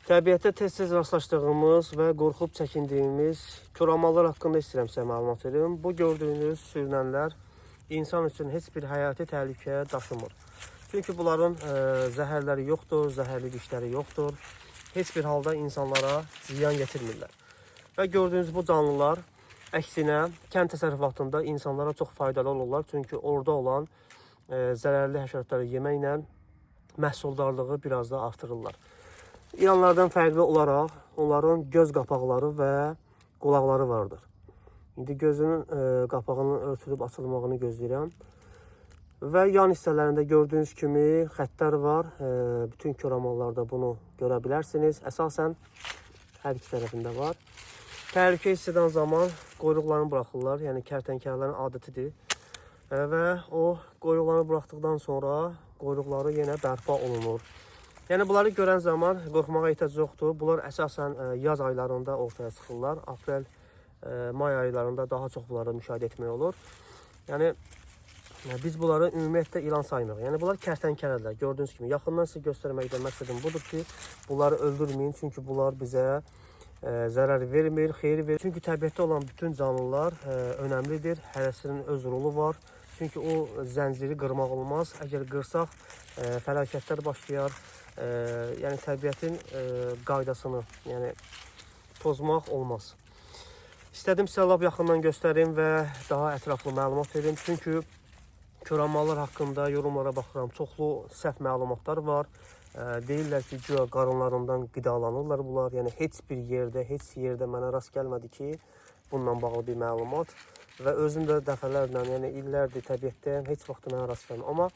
Təbiətdə tez-tez rastlaşdığımız və qorxub çəkindiyimiz koramallar haqqında istəyirəm sizə məlumat verim. Bu gördüyünüz sürünənlər insan üçün heç bir həyati təhlükə daşımır. Çünki bunların zəhərləri yoxdur, zəhərli dişləri yoxdur. Heç bir halda insanlara ziyan yetirmirlər. Və gördüyünüz bu canlılar əksinə kənd təsərrüfatında insanlara çox faydalı olurlar. Çünki orada olan zərərli həşəratları yeməklə məhsuldarlığı biraz da artırırlar. İranlardan fərqli olaraq onların göz qapaqları və qulaqları vardır. İndi gözünün qapağının örtülüb açılmağını gözləyirəm. Və yan hissələrində gördüğünüz kimi xəttlər var. Bütün koramallarda bunu görə bilərsiniz. Əsasən hər iki tərəfində var. Təhlükə hiss edən zaman quyruqlarını buraxırlar. Yəni kərtənkələlərin adətidir. Və o quyruqlarını buraxdıqdan sonra quyruqları yenə bərpa olunur. Yəni bunları görən zaman qorxmağa ehtiyac yoxdur. Bunlar əsasən yaz aylarında ortaya çıxırlar. Aprel, may aylarında daha çox bunları müşahidə etmək olur. Yəni biz bunları ümumiyyətlə ilan saymırıq. Yəni bunlar kərtənkələdirlər. Gördüyünüz kimi yaxından sizə göstərməkdə məqsədim budur ki, bunları öldürməyin. Çünki bunlar bizə zərər vermir, xeyir verir. Çünki təbiətdə olan bütün canlılar önəmlidir. Hərəsinin öz rolu var. Çünki o zənciri qırmaq olmaz. Əgər qırsaq fəlakətlər başlayar. Yəni təbiətin qaydasını pozmaq olmaz. İstədim sizə lap yaxından göstərim və daha ətraflı məlumat verim. Çünki koramallar haqqında yorumlara baxıram. Çoxlu səhv məlumatlar var. Deyirlər ki, güya qarınlarından qidalanırlar bunlar. Yəni heç bir yerdə mənə rast gəlmədi ki, bununla bağlı bir məlumat. Və özüm də dəfələrlə, yəni illərdir təbiətdəyəm, heç vaxt mənə rast gəlmir. Amma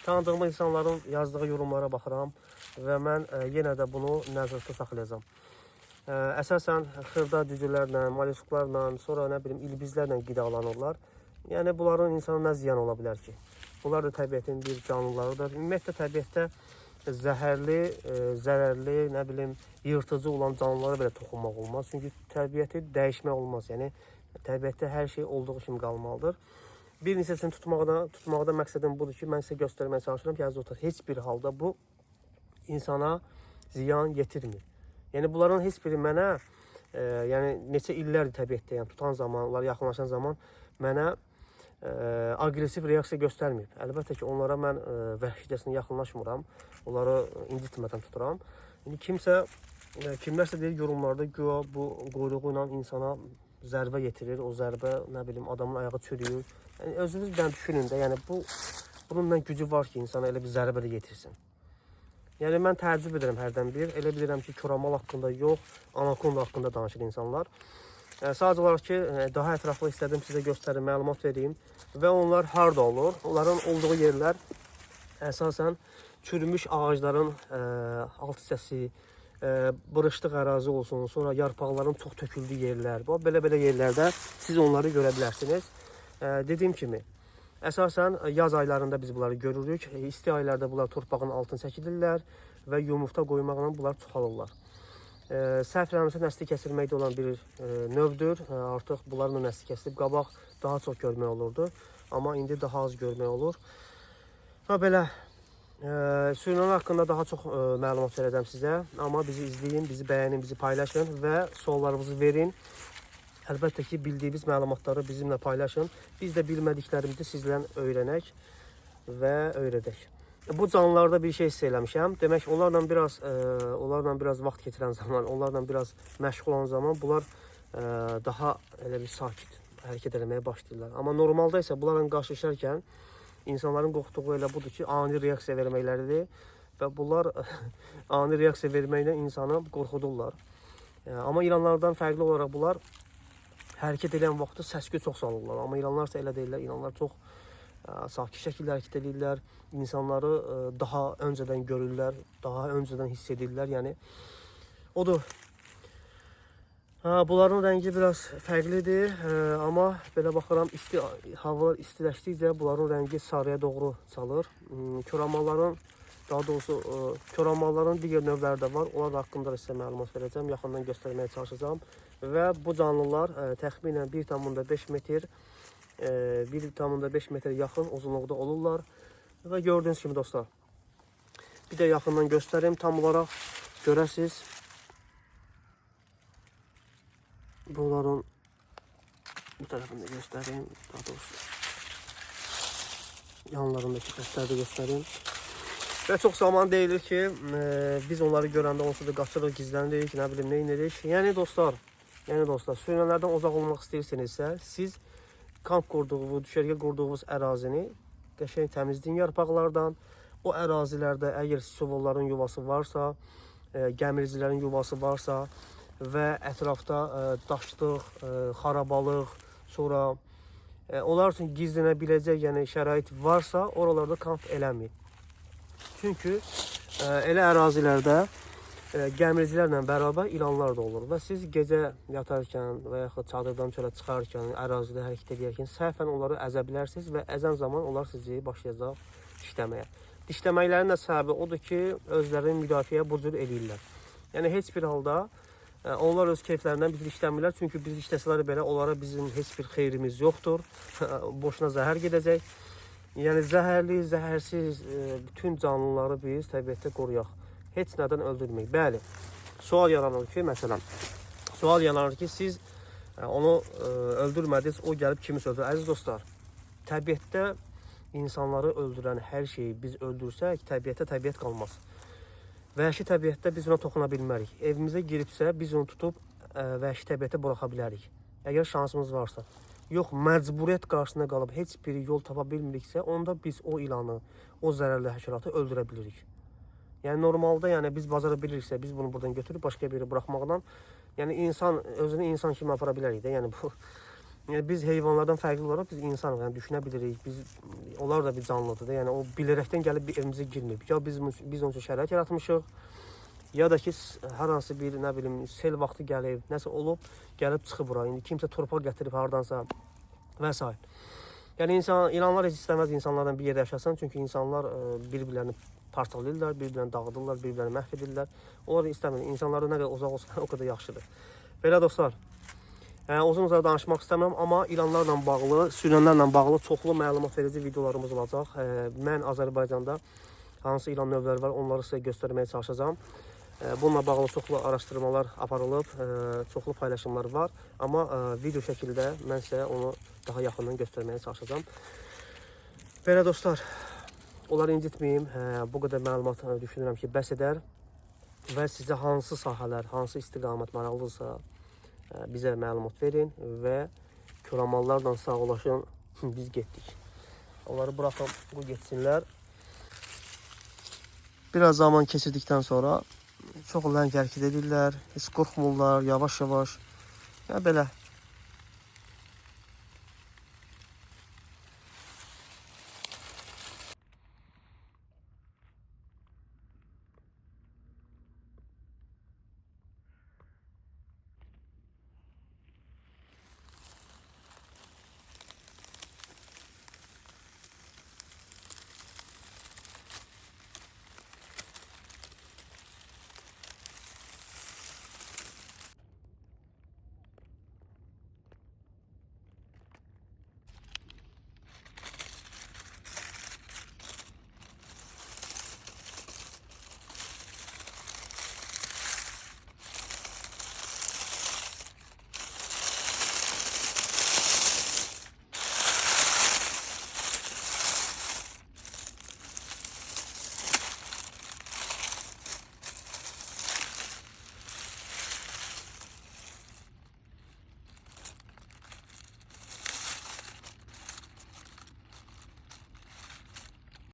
tanıdığım insanların yazdığı yorumlara baxıram və mən yenə də bunu nəzərdə saxlayacağam. Əsasən xırda cücülərlə, mollusklarla, sonra nə bilim ilbizlərlə qidalanırlar. Yəni bunların insana nə ziyan ola bilər ki? Bunlar da təbiətin bir canlılarıdır. Ümumiyyətlə təbiətdə zəhərli, zərərli, nə bilim yırtıcı olan canlılara belə toxunmaq olmaz. Çünki təbiəti dəyişmək olmaz. Yəni təbiətdə hər şey olduğu kimi qalmalıdır. Bir neçəsini tutmaqda məqsədim budur ki, mən sizə göstərməyə çalışıram ki, əziz heç bir halda bu insana ziyan yetirmir. Yəni bunların heç biri mənə, yəni neçə illərdir təbiətdəyəm, tutan zaman, onlar yaxınlaşan zaman mənə aqressiv reaksiya göstərməyib. Əlbəttə ki, onlara mən vəhşicəsinə yaxınlaşmıram, onları incitmədən tuturam. İndi kimlərsə deyir yorumlarda güya bu quyruğu ilə insana zərbə yetirir, o zərbə nə bilim adamın ayağı çürüyür. Yəni özünüz bir düşünün də, yəni bunun mən gücü var ki, insana elə bir zərbə də yetirsin. Yəni mən təəccüb edirəm hərdən bir. Elə bilirəm ki, koramal haqqında yox, anakonda haqqında danışır insanlar. Sadəcə olaraq ki, daha ətraflı istədim sizə göstərim, məlumat vereyim. Və onlar harda olur? Onların olduğu yerlər əsasən çürümüş ağacların alt hissəsi, bırışdıq ərazi olsun, sonra yarpaqların çox töküldüyü yerlər. Belə yerlərdə siz onları görə bilərsiniz. Dediyim kimi, əsasən yaz aylarında biz bunları görürük. İsti aylarda bunlar torpağın altını çəkilirlər və yumurta qoymaqla bunlar çoxalırlar. Səhv eləmirəmsə nəsli kəsilməkdə olan bir növdür. Artıq bunların da nəsli kəsilib, qabaq daha çox görmək olurdu. Amma indi daha az görmək olur. Və belə, sürünənlər haqqında daha çox məlumat verəcəm sizə. Amma bizi izləyin, bizi bəyənin, bizi paylaşın və suallarınızı verin. Əlbəttə ki, bildiyimiz məlumatları bizimlə paylaşın. Biz də bilmədiklərimizi sizlə öyrənək və öyrədək. Bu canlılarda bir şey hiss eləmişəm. Demək, onlarla biraz vaxt keçirən zaman, onlarla biraz məşğul olan zaman bunlar daha elə bir sakit hərəkət eləməyə başlayırlar. Amma normalda isə bunlarla qarşılaşarkən insanların qorxduğu elə budur ki, ani reaksiya verməkləridir və bunlar ani reaksiya verməklə insanı qorxudurlar. Amma İranlardan fərqli olaraq bunlar hərəkət edən vaxtı səs-küy çox salırlar. Amma İranlar isə elə deyirlər. İranlar çox sakit şəkildə hərəkət edirlər. İnsanları daha öncədən görürlər, daha öncədən hiss edirlər. Yəni odur. Bunların rəngi biraz fərqlidir. Amma belə baxıram, havalar istiləşdikcə bunların rəngi sarıya doğru çalır. Koramalların digər növləri də var. Onlar haqqında da sizə məlumat verəcəm. Yaxından göstərməyə çalışacağım. Və bu canlılar təxminən 1,5 metr 1,5 metr yaxın uzunluqda olurlar. Və gördüyünüz kimi dostlar, bir də yaxından göstərim tam olaraq görəsiniz. Bunların bu tarafını da göstereyim. Daha doğrusu yanlarındaki testləri də göstereyim. Ve çok zaman deyilir ki, biz onları görəndə onsuz da qaçırıq, gizlənirik, nə bilim, nə edirik. Yəni dostlar, sürünənlərdən uzaq olmaq istəyirsinizsə, siz kamp qurduğunuz, düşərgə qurduğunuz ərazini qəşəng təmizləyin yarpaqlardan. O ərazilərdə əgər siçovulların yuvası varsa, gəmiricilərin yuvası varsa və ətrafda daşlıq, xarabalıq, sonra onlar üçün gizlənə biləcək, yəni şərait varsa, oralarda kamp eləməyin. Çünki elə ərazilərdə gəmiricilərlə bərabər ilanlar da olur və siz gecə yatarkən və yaxud çadırdan çölə çıxarkən, ərazidə hərəkət edərkən səhvən onları əzə bilərsiniz və əzən zaman onlar sizi başlayacaq dişləməyə. Dişləməklərin də səbəbi odur ki, özlərinin müdafiəyə bu cür eləyirlər. Yəni heç bir halda onlar öz keyflərindən bizi dişləmirlər, çünki biz dişləsələr belə onlara bizim heç bir xeyrimiz yoxdur, boşuna zəhər gedəcək. Yəni zəhərli, zəhərsiz bütün canlıları biz təbiətdə qoruyaq. Heç nədən öldürməyik. Bəli, sual yaranır ki, məsələn, siz onu öldürmədiniz, o gəlib kimisə öldürür. Əziz dostlar, təbiətdə insanları öldürən hər şeyi biz öldürsək, təbiətdə təbiət qalmaz. Vəhşi təbiətdə biz ona toxuna bilmərik. Evimizə giribsə, biz onu tutub vəhşi təbiətə buraxa bilərik. Əgər şansımız varsa. Yox, məcburiyyət qarşısında qalıb heç bir yol tapa bilmiriksə, onda biz o ilanı, o zərərli həşəratı öldürə bilirik. Yəni normalda, yəni biz bacara biliriksə, biz bunu buradan götürüb başqa bir yere buraxmaqdan, yəni insan özünü insan kimi apara bilərik də. Yəni bu biz heyvanlardan fərqli olaraq biz insanıq, yəni düşünə bilirik. Onlar da bir canlıdır da. Yəni o bilərəkdən gəlib bir evimizə girməyib. Ya biz onun üçün şərait yaratmışıq, ya da ki hər hansı bir nə bilim sel vaxtı gəlib, nəsə olub, gəlib çıxıb bura. İndi kimsə torpaq gətirib hardansa və s. Yəni ilanlar heç istəməz insanlardan bir yerdə yaşasın, çünki insanlar bir-birlərini parçalayırlar, bir-birlərini dağıdırlar, bir-birlərini məhv edirlər. Onlar istəmir. İnsanlardan nə qədər uzaq olsa o qədər yaxşıdır. Belə dostlar, uzun-uzadı danışmaq istəmirəm, amma ilanlarla bağlı, sürünənlərlə bağlı çoxlu məlumat verici videolarımız olacaq. Mən Azərbaycanda hansı ilan növləri var, onları sizə göstərməyə çalışacağam. Bununla bağlı çoxlu araşdırmalar aparılıb, çoxlu paylaşımlar var. Amma video şəkildə mən sizə onu daha yaxından göstərməyə çalışacağam. Belə dostlar, onları incitməyim. Bu qədər məlumat düşünürəm ki, bəs edər. Və sizə hansı sahələr, hansı istiqamət maraqlıdırsa bizə məlumat verin və koramallarla sağlaşın. Biz getdik. Onları bıraxım, bu getsinlər. Biraz zaman keçirdikdən sonra çox ləng hərəkət edirlər, heç qorxmurlar, yavaş-yavaş. Ya belə